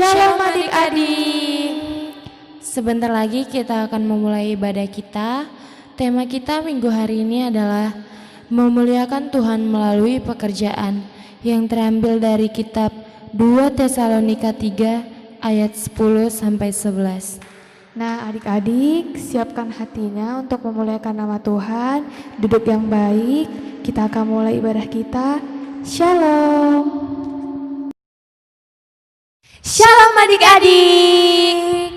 Shalom adik-adik. Sebentar lagi kita akan memulai ibadah kita. Tema kita minggu hari ini adalah memuliakan Tuhan melalui pekerjaan, yang terambil dari kitab 2 Tesalonika 3 ayat 10-11. Nah, adik-adik, siapkan hatinya untuk memuliakan nama Tuhan. Duduk yang baik. Kita akan mulai ibadah kita. Shalom. Shalom adik-adik.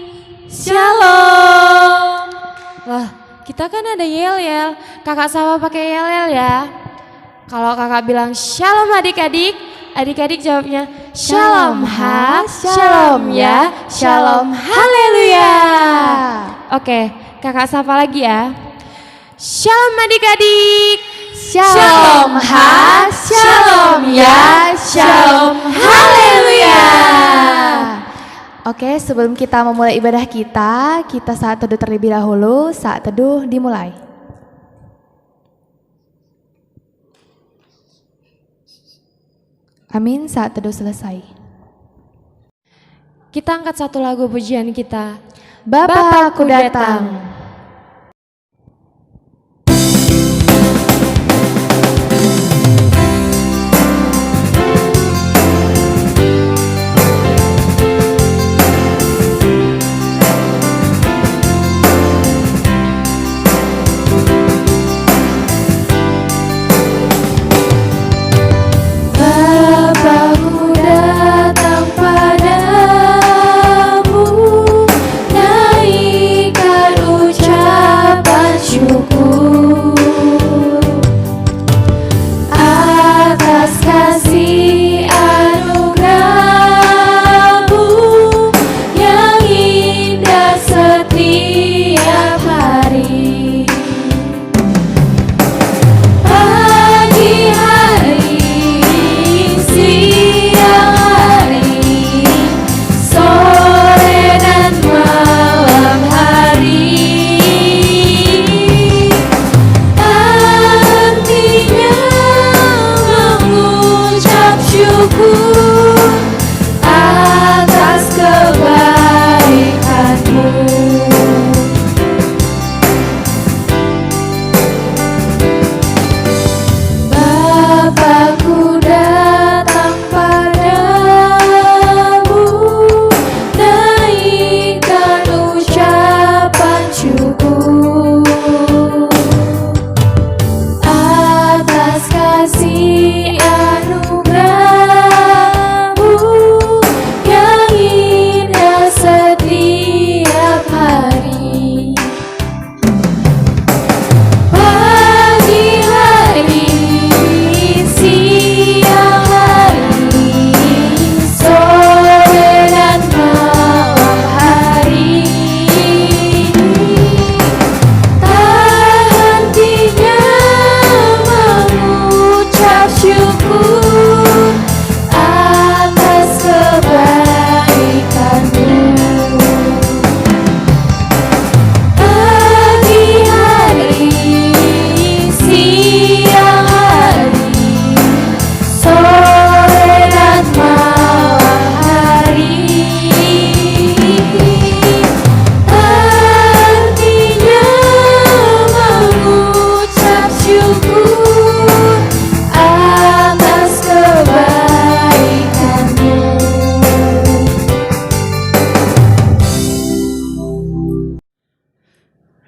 Shalom. Wah, kita kan ada yel-yel. Kakak sama pakai yel-yel ya. Kalau kakak bilang shalom adik-adik, adik-adik jawabnya shalom ha, shalom ya, shalom haleluya. Oke, kakak sapa lagi ya. Shalom adik-adik. Shalom ha, shalom ya, shalom haleluya. Oke, sebelum kita memulai ibadah kita saat teduh terlebih dahulu. Saat teduh dimulai. Amin, saat teduh selesai. Kita angkat satu lagu pujian kita. Bapa, aku datang.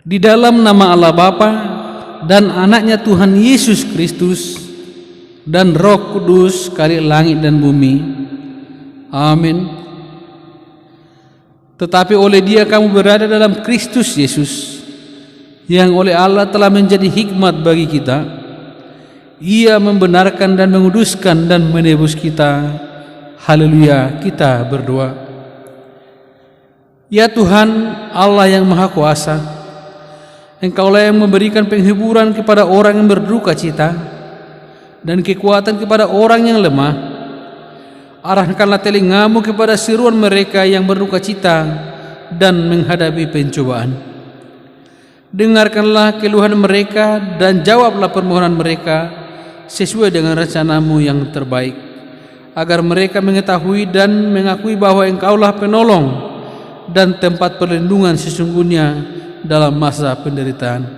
Di dalam nama Allah Bapa dan anaknya Tuhan Yesus Kristus dan Roh Kudus, Khalik langit dan bumi. Amin. Tetapi oleh Dia kamu berada dalam Kristus Yesus, yang oleh Allah telah menjadi hikmat bagi kita. Ia membenarkan dan menguduskan dan menebus kita. Haleluya, kita berdoa. Ya Tuhan Allah yang Maha Kuasa, Engkaulah yang memberikan penghiburan kepada orang yang berduka cita dan kekuatan kepada orang yang lemah. Arahkanlah telingamu kepada seruan mereka yang berduka cita dan menghadapi pencobaan. Dengarkanlah keluhan mereka dan jawablah permohonan mereka sesuai dengan rencanamu yang terbaik. agar mereka mengetahui dan mengakui bahwa Engkaulah penolong dan tempat perlindungan sesungguhnya dalam masa penderitaan.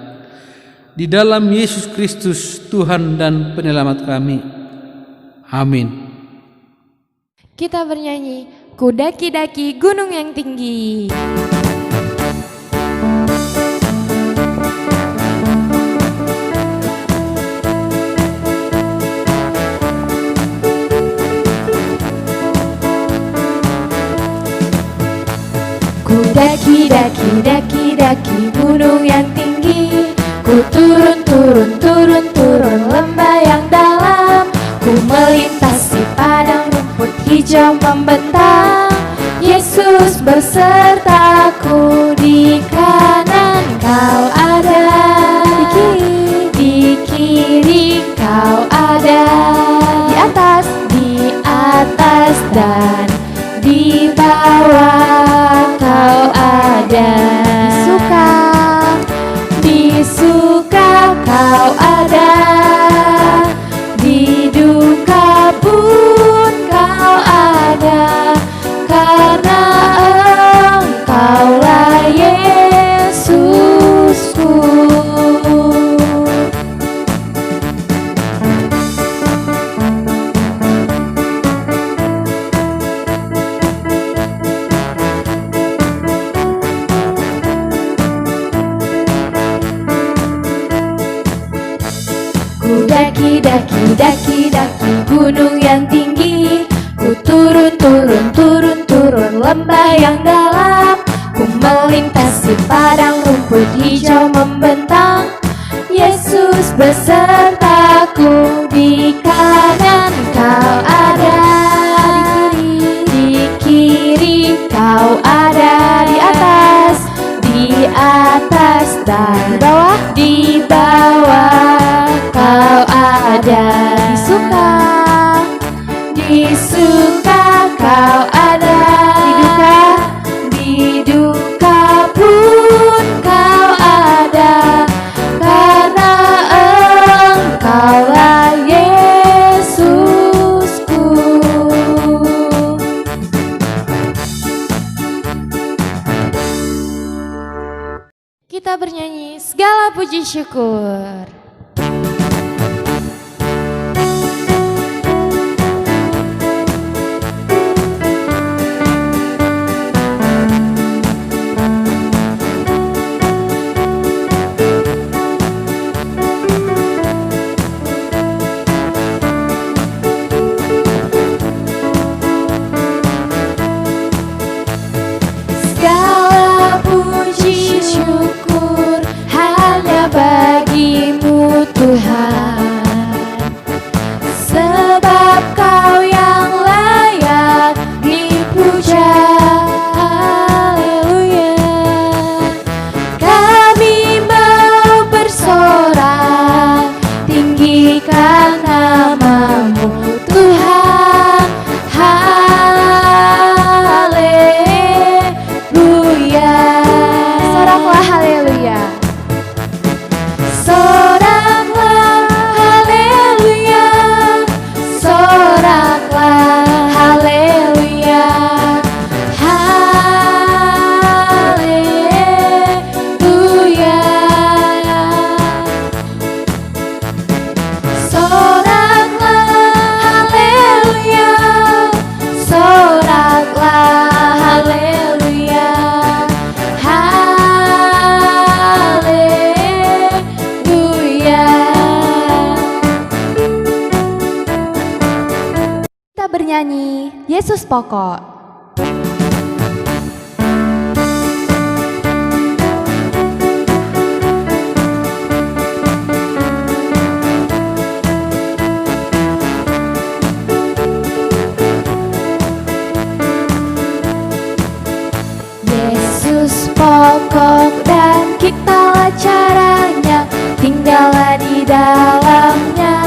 Di dalam Yesus Kristus, Tuhan dan Penyelamat kami. Amin. Kita bernyanyi, Ku daki-daki gunung yang tinggi. Ku daki-daki gunung yang tinggi, ku turun lembah yang dalam, ku melintasi padang rumput hijau membentang. Yesus besertaku, di kanan Kau ada, di kiri Kau ada, di atas dan di bawah Kau ada. Di suka Kau ada, di duka pun Kau ada, karena Engkaulah Yesusku. Ku daki-daki gunung yang tinggi, ku turun lembah yang dalam, ku melintasi padang rumput hijau membentang. Yesus besertaku, di kanan Kau ada, di kiri Kau ada, di atas dan di bawah Kau ada. Di suka Kau ada, di duka pun Kau ada, karena Engkaulah Yesusku. Kita bernyanyi, segala puji syukur. Segala puji syukur hanya bagi-Mu Tuhan, sebab Kau yang layak dipuja. Haleluya. Kami mau bersorak, tinggikan nama-Mu Tuhan. Soraklah haleluya. Soraklah haleluya. Soraklah haleluya. Haleluya. Soraklah haleluya. Soraklah haleluya. Kita bernyanyi Yesus pokok. Yesus pokok dan kitalah caranya, tinggallah di dalamnya.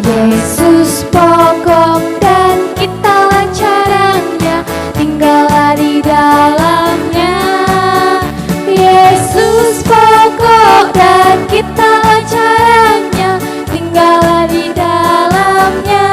Yesus pokok dan kitalah caranya, tinggallah di dalamnya. Yesus pokok dan kitalah caranya, tinggallah di dalamnya.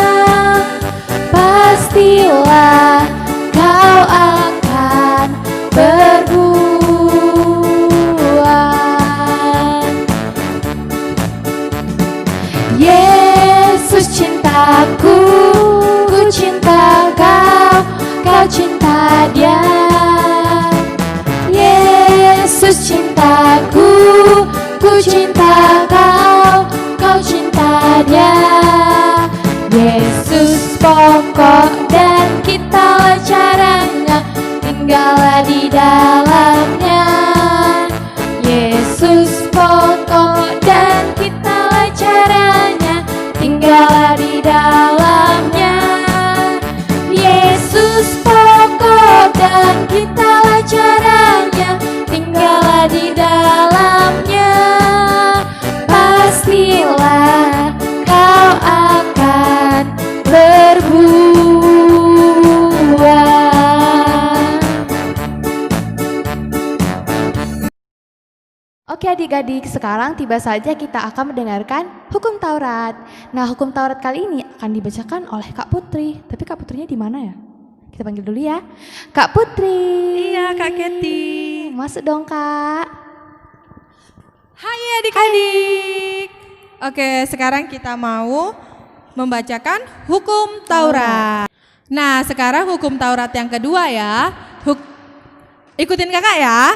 dalamnya. Yesus pokok dan kitalah caranya, tinggallah di dalamnya. Yesus pokok dan kitalah caranya, tinggallah di dalamnya. Pastilah kau akan berbuah. Oke adik-adik, sekarang tiba saja kita akan mendengarkan hukum Taurat. Nah, hukum Taurat kali ini akan dibacakan oleh Kak Putri. Tapi Kak Putrinya di mana ya? Kita panggil dulu ya. Kak Putri. Iya, Kak Keti. Masuk dong, Kak. Hai adik-adik. Oke, sekarang kita mau membacakan hukum Taurat. Nah, sekarang hukum Taurat yang kedua ya. Ikutin kakak ya.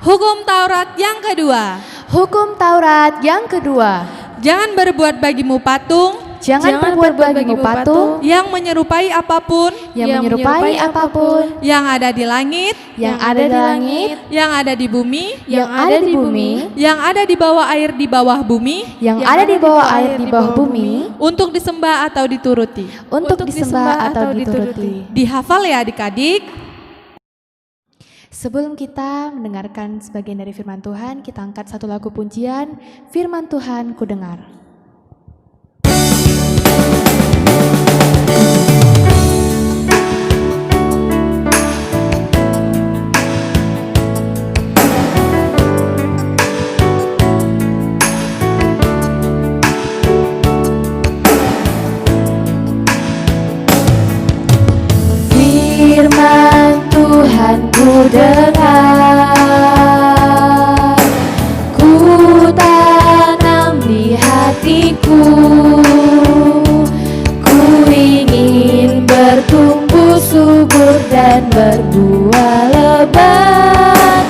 Hukum Taurat yang kedua. Hukum Taurat yang kedua. Jangan berbuat bagimu patung Jangan berbuat bagimu patung yang menyerupai apapun yang menyerupai apapun yang ada di langit, yang ada di langit, yang ada di bumi, yang ada di bumi, yang ada di bawah air di bawah bumi, yang ada di bawah air di bawah bumi, untuk disembah atau dituruti. untuk disembah atau dituruti. Dihafal ya adik-adik. Sebelum kita mendengarkan sebagian dari firman Tuhan, kita angkat satu lagu pujian, Firman Tuhan ku dengar. Firman Tuhan ku dengar, ku tanam di hatiku, ku ingin bertumbuh subur dan berbuah lebat.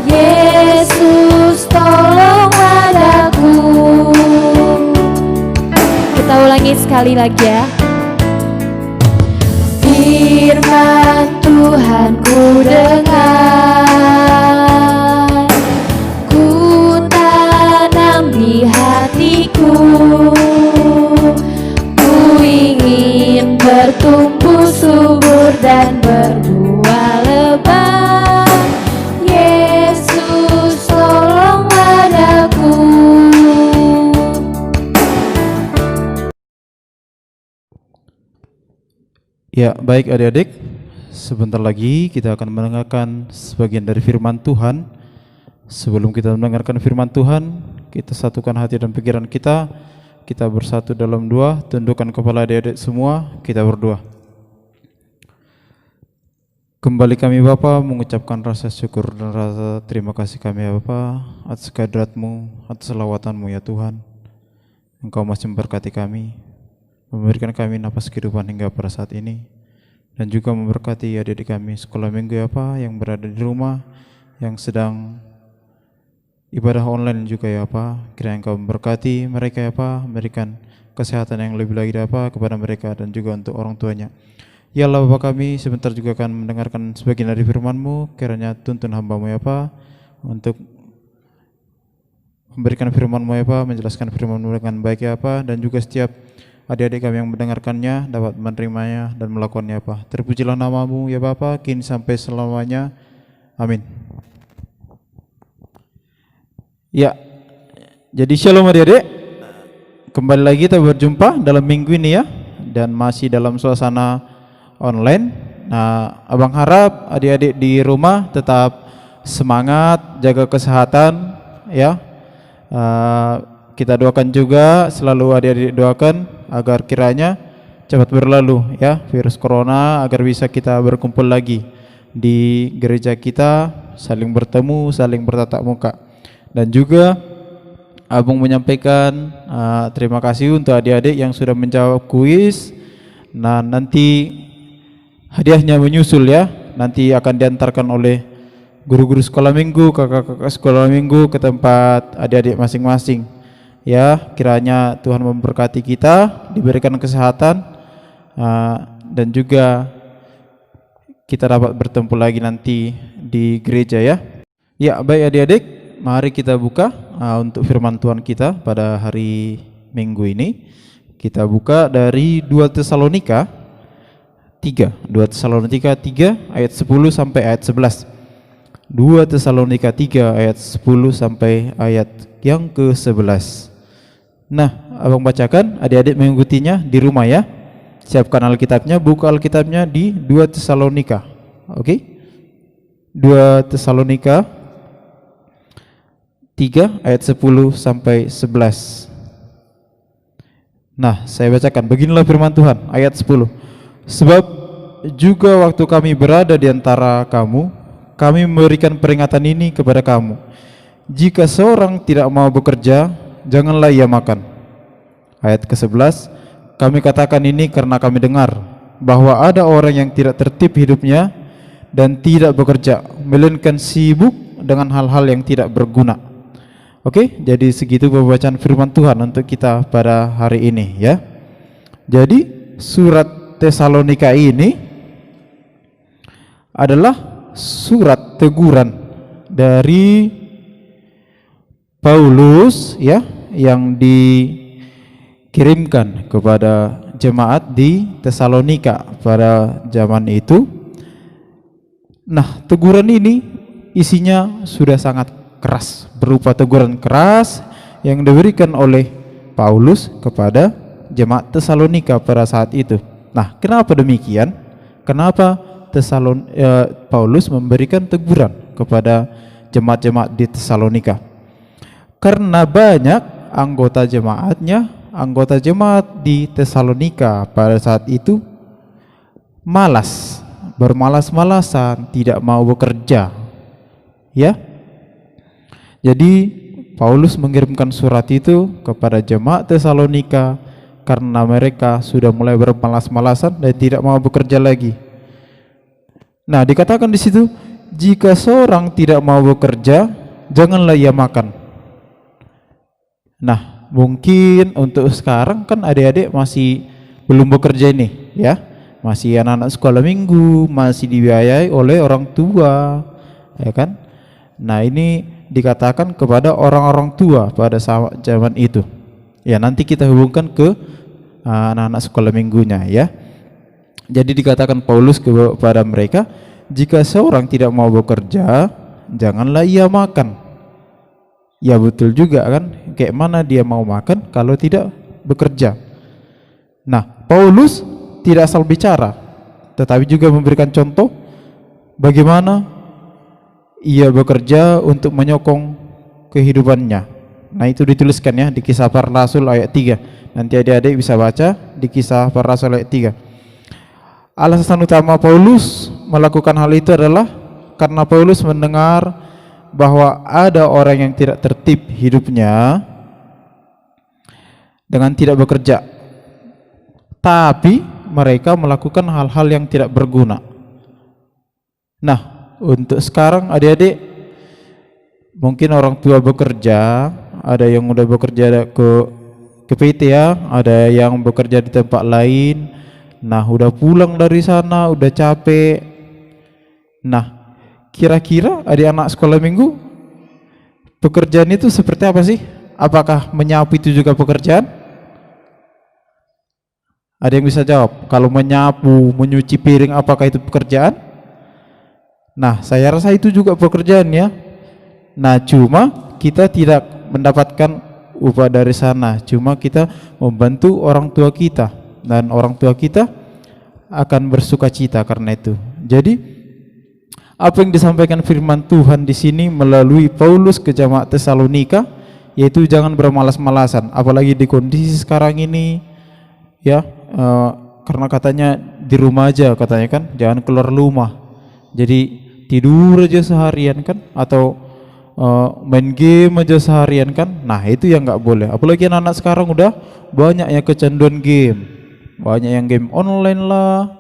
Yesus tolonglah daku. Kita ulangi sekali lagi ya. Firman Tuhan ku dengar, ku tanam di hatiku, ku ingin bertumbuh subur dan berbuah lebat. Yesus tolonglah daku. Ya, baik adik-adik, sebentar lagi kita akan mendengarkan sebagian dari firman Tuhan. Sebelum kita mendengarkan firman Tuhan, kita satukan hati dan pikiran kita bersatu dalam doa, tundukkan kepala adik-adik semua, kita berdoa. Kembali kami Bapa mengucapkan rasa syukur dan rasa terima kasih kami ya Bapa atas kehadirat-Mu, atas selawatan-Mu ya Tuhan. Engkau masih memberkati kami, memberikan kami napas kehidupan hingga pada saat ini, dan juga memberkati adik-adik kami sekolah minggu ya Pak yang berada di rumah, yang sedang ibadah online juga ya Pak. Kiranya Engkau memberkati mereka ya Pak, memberikan kesehatan yang lebih lagi ya Pak kepada mereka dan juga untuk orang tuanya. Ya Allah Bapak kami sebentar juga akan mendengarkan sebagian dari firman-Mu. Kiranya tuntun hamba-Mu ya Pak untuk memberikan firman-Mu ya Pak, menjelaskan firman-Mu dengan baik ya Pak, dan juga setiap adik-adik kami yang mendengarkannya dapat menerimanya dan melakukannya Pak. Terpujilah nama-Mu ya Bapa, kini sampai selamanya. Amin. Ya, jadi shalom adik-adik. Kembali lagi kita berjumpa dalam minggu ini ya, dan masih dalam suasana online. Nah, abang harap adik-adik di rumah tetap semangat, jaga kesehatan ya. Kita doakan juga, selalu adik-adik doakan agar kiranya cepat berlalu ya virus corona, agar bisa kita berkumpul lagi di gereja kita, saling bertemu, saling bertatap muka. Dan juga abang menyampaikan terima kasih untuk adik-adik yang sudah menjawab kuis. Nah, nanti hadiahnya menyusul ya, nanti akan diantarkan oleh guru-guru sekolah minggu, kakak-kakak sekolah minggu ke tempat adik-adik masing-masing. Ya, kiranya Tuhan memberkati kita, diberikan kesehatan, dan juga kita dapat bertemu lagi nanti di gereja ya. Ya, baik adik-adik, mari kita buka untuk firman Tuhan kita pada hari Minggu ini. Kita buka dari 2 Tesalonika 3. 2 Tesalonika 3 ayat 10 sampai ayat 11. 2 Tesalonika 3 ayat 10 sampai ayat yang ke-11. Nah, abang bacakan, adik-adik mengikutinya di rumah ya. Siapkan Alkitabnya, buka Alkitabnya di 2 Tesalonika. Oke? 2 Tesalonika 3 ayat 10 sampai 11. Nah, saya bacakan. Beginilah firman Tuhan, ayat 10. Sebab juga waktu kami berada di antara kamu, kami memberikan peringatan ini kepada kamu. Jika seorang tidak mau bekerja, janganlah ia makan. Ayat ke-11, kami katakan ini karena kami dengar bahwa ada orang yang tidak tertib hidupnya dan tidak bekerja, melainkan sibuk dengan hal-hal yang tidak berguna. Oke, jadi segitu pembacaan firman Tuhan untuk kita pada hari ini ya. Jadi surat Tesalonika ini adalah surat teguran dari Paulus ya, yang dikirimkan kepada jemaat di Tesalonika pada zaman itu. Nah, teguran ini isinya sudah sangat keras, berupa teguran keras yang diberikan oleh Paulus kepada jemaat Tesalonika pada saat itu. Nah, kenapa demikian? Kenapa Paulus memberikan teguran kepada jemaat-jemaat di Tesalonika? Karena banyak anggota jemaat di Tesalonika pada saat itu bermalas-malasan, tidak mau bekerja. Ya. Jadi Paulus mengirimkan surat itu kepada jemaat Tesalonika karena mereka sudah mulai bermalas-malasan dan tidak mau bekerja lagi. Nah, dikatakan di situ, jika seorang tidak mau bekerja, janganlah ia makan. Nah, mungkin untuk sekarang kan adik-adik masih belum bekerja ini, ya. Masih anak-anak sekolah minggu, masih dibiayai oleh orang tua, ya kan? Nah, ini dikatakan kepada orang-orang tua pada zaman itu. Ya, nanti kita hubungkan ke anak-anak sekolah minggunya ya. Jadi dikatakan Paulus kepada mereka, jika seorang tidak mau bekerja, janganlah ia makan. Ya betul juga kan, kayak mana dia mau makan kalau tidak bekerja. Nah, Paulus tidak asal bicara, tetapi juga memberikan contoh bagaimana ia bekerja untuk menyokong kehidupannya. Nah, itu dituliskan ya di Kisah Para Rasul ayat 3. Nanti adik-adik bisa baca di Kisah Para Rasul ayat 3. Alasan utama Paulus melakukan hal itu adalah karena Paulus mendengar bahwa ada orang yang tidak tertib hidupnya dengan tidak bekerja, tapi mereka melakukan hal-hal yang tidak berguna. Nah, untuk sekarang adik-adik mungkin orang tua bekerja, ada yang udah bekerja ke PT ya, ada yang bekerja di tempat lain. Nah, udah pulang dari sana, udah capek. Nah, kira-kira adik-anak sekolah minggu pekerjaan itu seperti apa sih? Apakah menyapu itu juga pekerjaan? Ada yang bisa jawab? Kalau menyapu, menyuci piring, apakah itu pekerjaan? Nah, saya rasa itu juga pekerjaan ya. Nah, cuma kita tidak mendapatkan upah dari sana. Cuma kita membantu orang tua kita, dan orang tua kita akan bersukacita karena itu. Jadi, apa yang disampaikan firman Tuhan di sini melalui Paulus ke jemaat Tesalonika, yaitu jangan bermalas-malasan, apalagi di kondisi sekarang ini, ya, karena katanya di rumah aja katanya kan, jangan keluar rumah. Jadi tidur aja seharian kan, atau main game aja seharian kan. Nah, itu yang nggak boleh. Apalagi anak-anak sekarang udah banyak yang kecanduan game, banyak yang game online lah,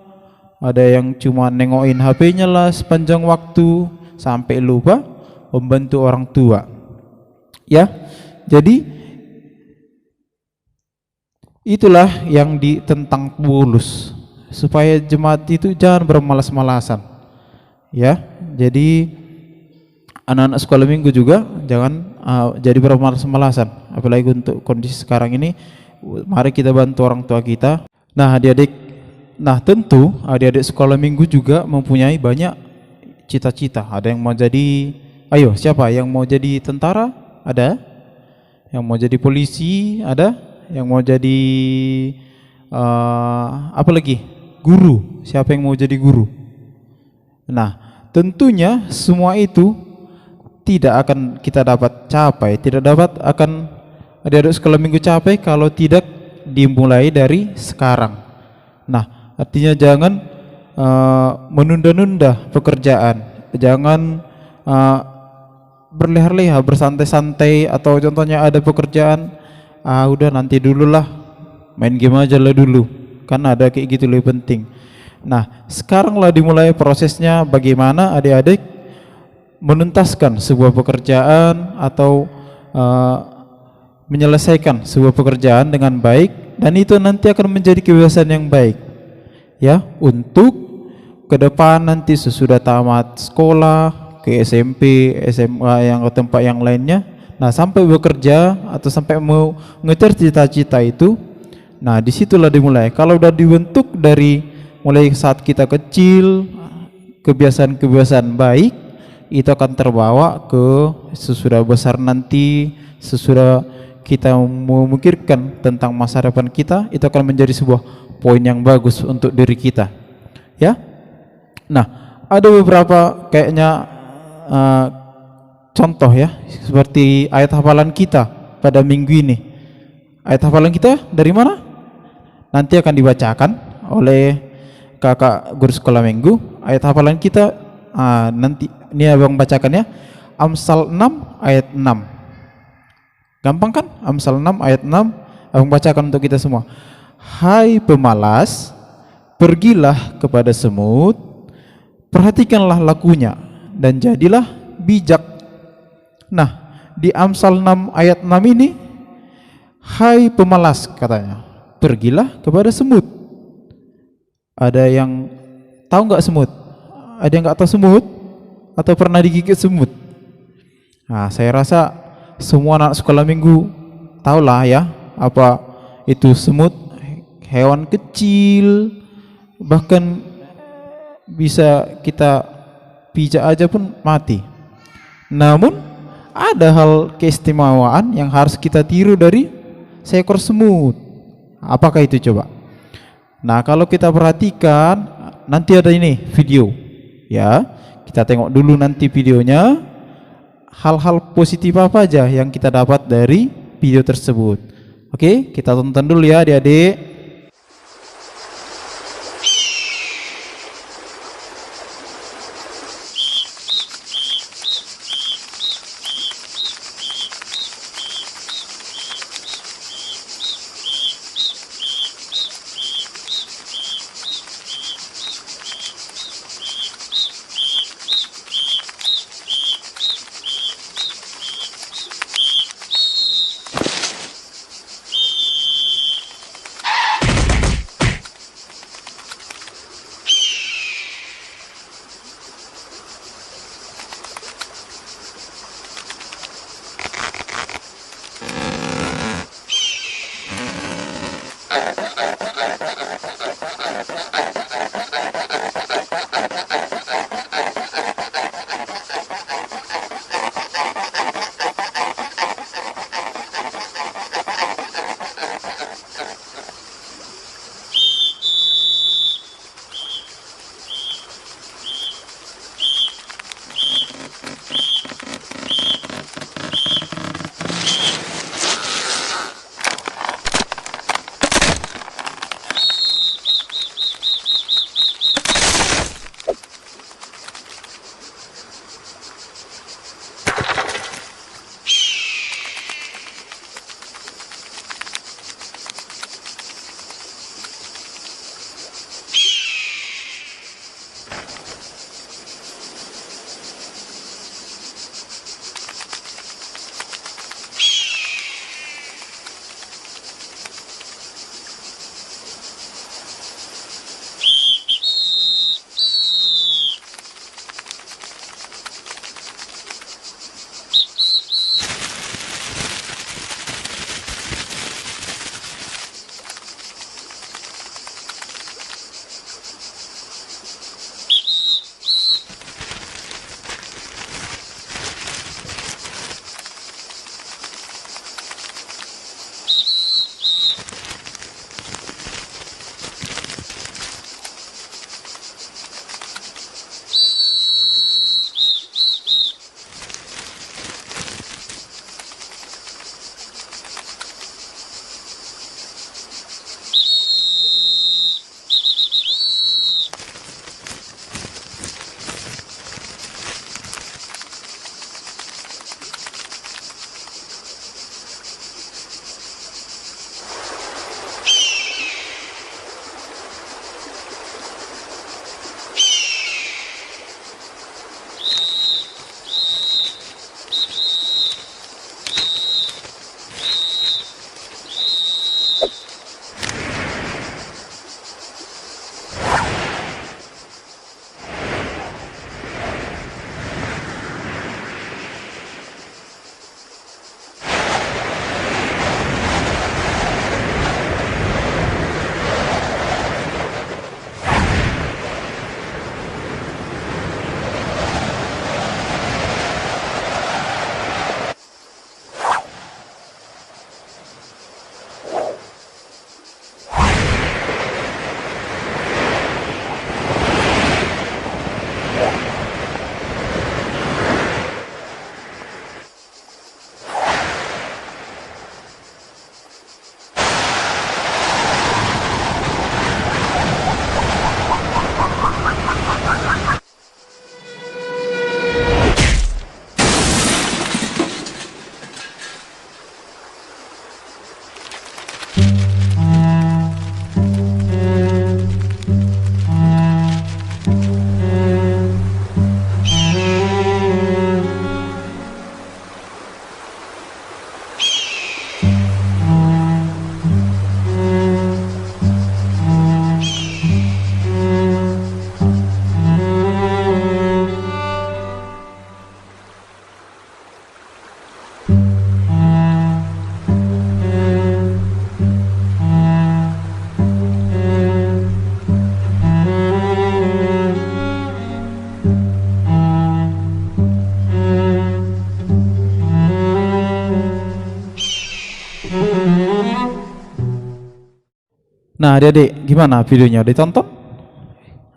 ada yang cuma nengokin HP-nya lah sepanjang waktu sampai lupa membantu orang tua. Ya, jadi itulah yang ditentang Paulus, supaya jemaat itu jangan bermalas-malasan. Ya, jadi anak-anak sekolah minggu juga jangan jadi bermalas-malasan, apalagi untuk kondisi sekarang ini. Mari kita bantu orang tua kita. Nah adik-adik, nah tentu adik-adik sekolah minggu juga mempunyai banyak cita-cita. Ada yang mau jadi, ayo siapa yang mau jadi tentara? Ada yang mau jadi polisi? Ada yang mau jadi apa lagi? Guru. Siapa yang mau jadi guru? Nah tentunya semua itu tidak akan kita dapat capai, tidak dapat akan adik-adik sekolah minggu capai kalau tidak dimulai dari sekarang. Nah artinya jangan menunda-nunda pekerjaan, jangan berleha-leha, bersantai-santai, atau contohnya ada pekerjaan, udah nanti dulu lah, main game aja lah dulu, kan ada kayak gitu lebih penting. Nah sekarang lah dimulai prosesnya bagaimana adik-adik menuntaskan sebuah pekerjaan atau menyelesaikan sebuah pekerjaan dengan baik, dan itu nanti akan menjadi kebiasaan yang baik ya untuk ke depan nanti sesudah tamat sekolah ke SMP, SMA yang ke tempat yang lainnya. Nah sampai bekerja atau sampai mau ngejar cita-cita itu, nah disitulah dimulai. Kalau udah dibentuk dari mulai saat kita kecil, kebiasaan-kebiasaan baik itu akan terbawa ke sesudah besar nanti, sesudah kita memikirkan tentang masa depan kita, itu akan menjadi sebuah poin yang bagus untuk diri kita ya. Nah ada beberapa kayaknya contoh ya, seperti ayat hafalan kita pada minggu ini. Ayat hafalan kita dari mana? Nanti akan dibacakan oleh kakak guru sekolah minggu. Ayat hafalan kita nanti ini abang bacakan ya. Amsal 6 ayat 6. Gampang kan? Amsal 6 ayat 6 abang bacakan untuk kita semua. Hai pemalas, pergilah kepada semut, perhatikanlah lakunya, dan jadilah bijak. Nah di Amsal 6 ayat 6 ini, hai pemalas katanya, pergilah kepada semut. Ada yang tahu nggak semut? Ada yang nggak tahu semut? Atau pernah digigit semut? Nah saya rasa semua anak sekolah minggu tahulah ya apa itu semut. Hewan kecil, bahkan bisa kita pijak aja pun mati. Namun ada hal keistimewaan yang harus kita tiru dari seekor semut. Apakah itu coba? Nah kalau kita perhatikan nanti ada ini video ya, kita tengok dulu nanti videonya, hal-hal positif apa aja yang kita dapat dari video tersebut. Oke, kita tonton dulu ya adik-adik. Nah, adik-adik, gimana videonya? Ditonton?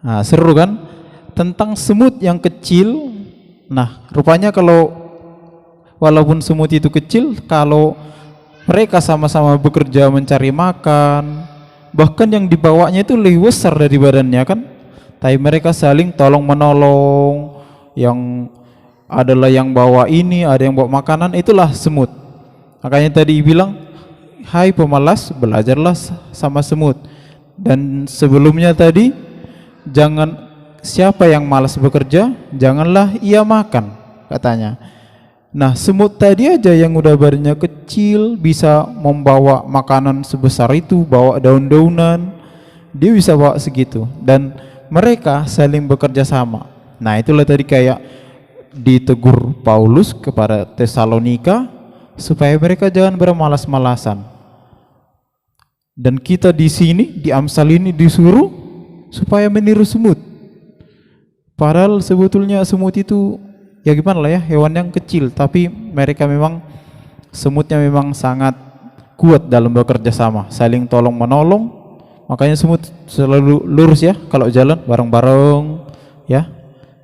Nah, seru kan? Tentang semut yang kecil. Nah, rupanya kalau walaupun semut itu kecil, kalau mereka sama-sama bekerja mencari makan, bahkan yang dibawanya itu lebih besar dari badannya kan? Tapi mereka saling tolong menolong. Yang adalah yang bawa ini, ada yang bawa makanan, itulah semut. Makanya tadi bilang, hai pemalas, belajarlah sama semut. Dan sebelumnya tadi, jangan siapa yang malas bekerja, janganlah ia makan, katanya. Nah, semut tadi aja yang udah badannya kecil bisa membawa makanan sebesar itu, bawa daun-daunan, dia bisa bawa segitu. Dan mereka saling bekerja sama. Nah, itulah tadi kayak ditegur Paulus kepada Tesalonika supaya mereka jangan bermalas-malasan. Dan kita di sini di Amsal ini disuruh supaya meniru semut. Padahal sebetulnya semut itu ya gimana lah ya, hewan yang kecil, tapi mereka memang semutnya memang sangat kuat dalam bekerja sama, saling tolong menolong. Makanya semut selalu lurus ya kalau jalan bareng-bareng ya.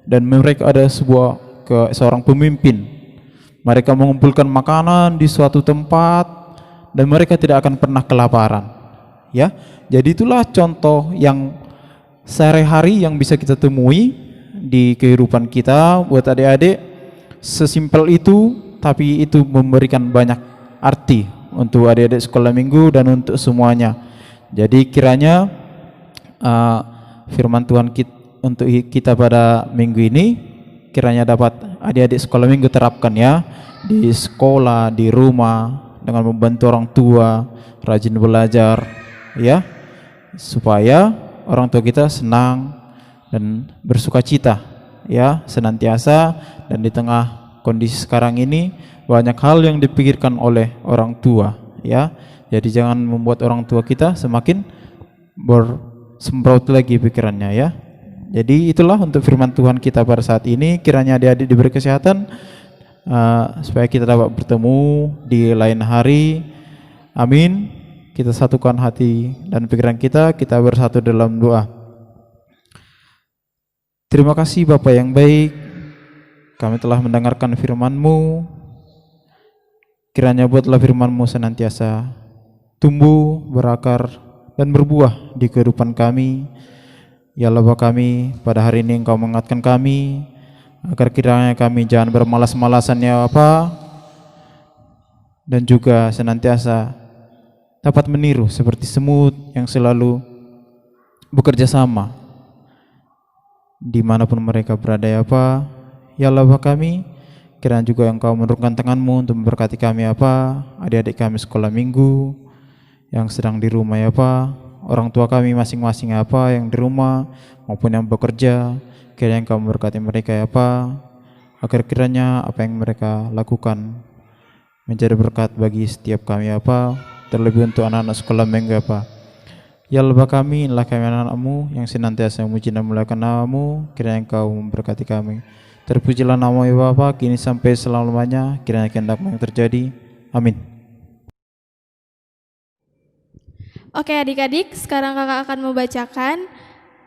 Dan mereka ada seorang pemimpin. Mereka mengumpulkan makanan di suatu tempat dan mereka tidak akan pernah kelaparan. Ya, jadi itulah contoh yang sehari-hari yang bisa kita temui di kehidupan kita buat adik-adik. Sesimpel itu, tapi itu memberikan banyak arti untuk adik-adik sekolah minggu dan untuk semuanya. Jadi kiranya firman Tuhan untuk kita pada minggu ini kiranya dapat adik-adik sekolah minggu terapkan ya di sekolah, di rumah, dengan membantu orang tua, rajin belajar ya, supaya orang tua kita senang dan bersukacita ya senantiasa. Dan di tengah kondisi sekarang ini banyak hal yang dipikirkan oleh orang tua ya, jadi jangan membuat orang tua kita semakin bersemprot lagi pikirannya ya. Jadi itulah untuk firman Tuhan kita pada saat ini. Kiranya adik-adik diberi kesehatan supaya kita dapat bertemu di lain hari. Amin. Kita satukan hati dan pikiran kita bersatu dalam doa. Terima kasih Bapa yang baik, kami telah mendengarkan firman-Mu. Kiranya buatlah firman-Mu senantiasa tumbuh, berakar, dan berbuah di kehidupan kami. Ya Allah Bapa kami, pada hari ini Engkau mengingatkan kami agar kiranya kami jangan bermalas-malasan ya Bapa, dan juga senantiasa dapat meniru seperti semut yang selalu bekerja sama dimanapun mereka berada ya Bapa. Ya Allah Bapa kami, kiranya juga Engkau menurunkan tangan-Mu untuk memberkati kami ya Bapa, adik-adik kami sekolah minggu yang sedang di rumah ya Bapa, orang tua kami masing-masing apa yang di rumah maupun yang bekerja, kiranya Engkau memberkati mereka ya Pak, agar kiranya apa yang mereka lakukan menjadi berkat bagi setiap kami ya Pak, terlebih untuk anak-anak sekolah minggu ya Pak. Ya Allah kami, inilah kami anak-anak-Mu yang senantiasa memuji dan memuliakan nama-Mu, kiranya Engkau memberkati kami. Terpujilah nama-Mu ya Bapa, kini sampai selama-lamanya, kiranya kehendak-Mu yang terjadi. Amin. Oke adik-adik, sekarang kakak akan membacakan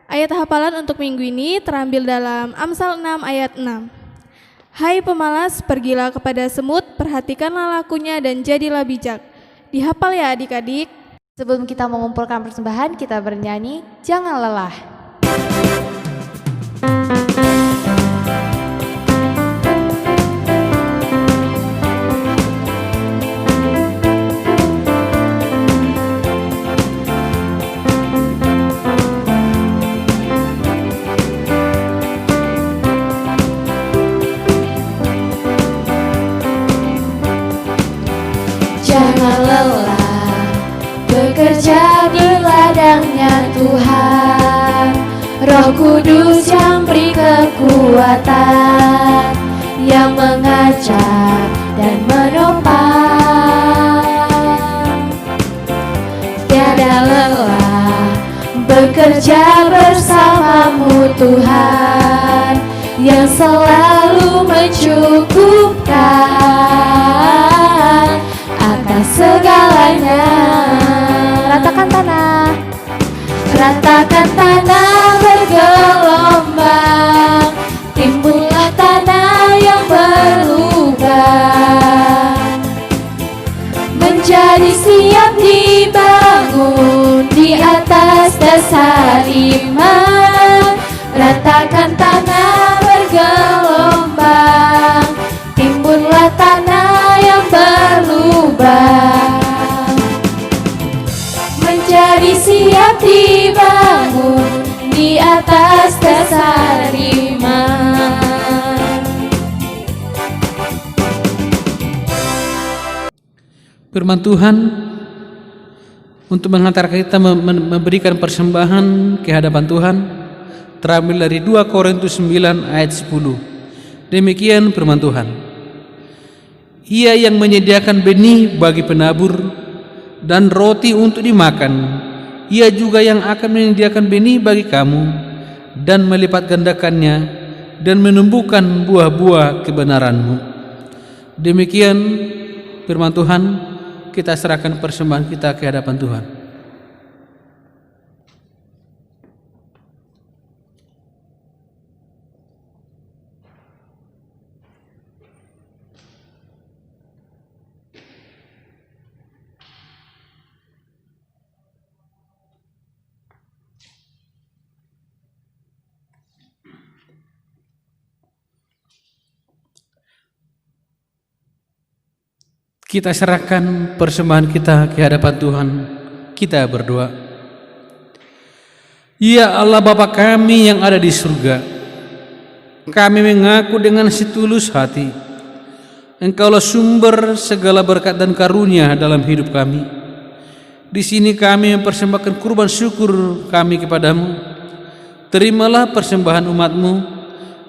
ayat hafalan untuk minggu ini terambil dalam Amsal 6 ayat 6. Hai pemalas, pergilah kepada semut, perhatikanlah lakunya dan jadilah bijak. Dihafal ya adik-adik. Sebelum kita mengumpulkan persembahan, kita bernyanyi Jangan Lelah. Jangan lelah bekerja di ladangnya Tuhan, Roh Kudus yang beri kekuatan, yang mengajak dan menopang. Tiada lelah bekerja bersamamu Tuhan, yang selalu mencukupkan atas segalanya. Ratakan tanah. dasar iman, ratakan tanah bergelombang, timbunlah tanah yang berlubang, menjadi siap dibangun di atas dasar iman. Firman Tuhan untuk menghantar kita memberikan persembahan ke hadapan Tuhan terambil dari 2 Korintus 9 ayat 10. Demikian firman Tuhan. Ia yang menyediakan benih bagi penabur dan roti untuk dimakan, ia juga yang akan menyediakan benih bagi kamu dan melipat gandakannya dan menumbuhkan buah-buah kebenaranmu. Demikian firman Tuhan. Kita serahkan persembahan kita ke hadapan Tuhan. Kita serahkan persembahan kita ke hadapan Tuhan. Kita berdoa. Ya Allah Bapa kami yang ada di surga, kami mengaku dengan setulus hati, Engkaulah sumber segala berkat dan karunia dalam hidup kami. Di sini kami mempersembahkan kurban syukur kami kepadamu. Terimalah persembahan umatmu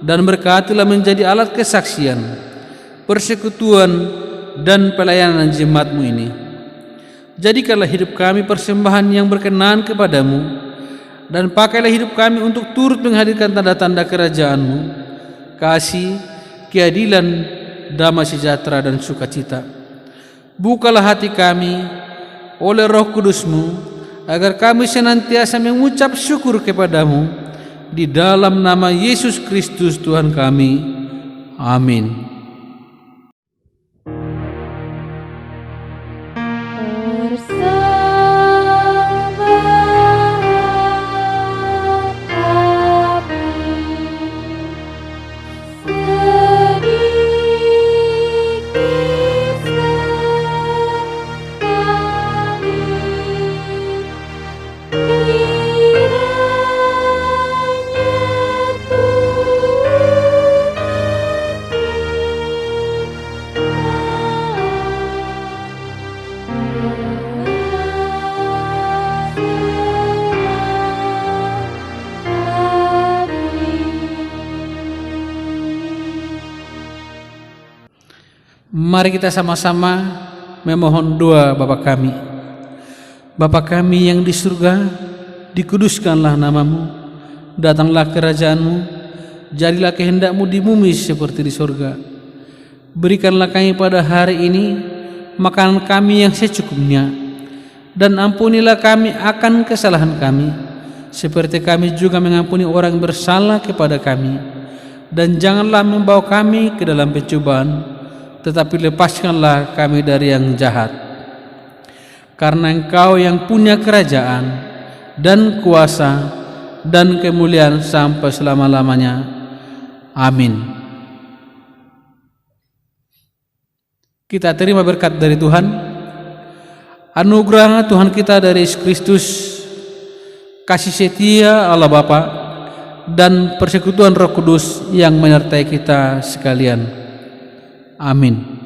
dan berkatilah menjadi alat kesaksian, persekutuan dan pelayanan jemaatmu ini. Jadikanlah hidup kami persembahan yang berkenan kepadamu, dan pakailah hidup kami untuk turut menghadirkan tanda-tanda kerajaanmu, kasih, keadilan, damai sejahtera dan sukacita. Bukalah hati kami oleh Roh Kudus-Mu, agar kami senantiasa mengucap syukur kepadamu, di dalam nama Yesus Kristus Tuhan kami. Amin. Mari kita sama-sama memohon doa Bapa kami. Bapa kami yang di surga, dikuduskanlah namamu, datanglah kerajaanmu, jadilah kehendakmu di bumi seperti di surga. Berikanlah kami pada hari ini makanan kami yang secukupnya, dan ampunilah kami akan kesalahan kami, seperti kami juga mengampuni orang yang bersalah kepada kami. Dan janganlah membawa kami ke dalam pencobaan, tetapi lepaskanlah kami dari yang jahat. Karena Engkau yang punya kerajaan dan kuasa dan kemuliaan sampai selama-lamanya. Amin. Kita terima berkat dari Tuhan. Anugerah Tuhan kita dari Yesus Kristus, kasih setia Allah Bapa, dan persekutuan Roh Kudus yang menyertai kita sekalian. Amin.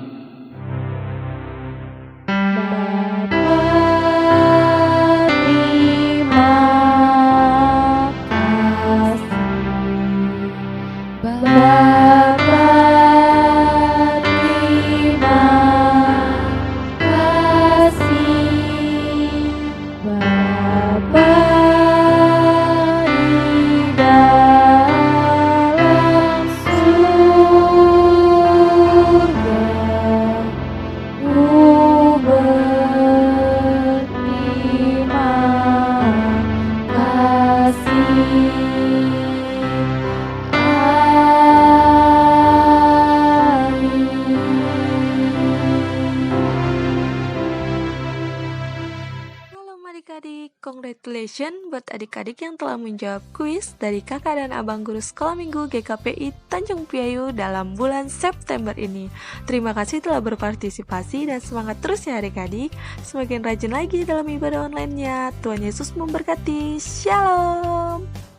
Congratulations buat adik-adik yang telah menjawab kuis dari kakak dan abang guru sekolah minggu GKPI Tanjung Priayu dalam bulan September ini. Terima kasih telah berpartisipasi dan semangat terus ya adik-adik. Semakin rajin lagi dalam ibadah online-nya. Tuhan Yesus memberkati. Shalom.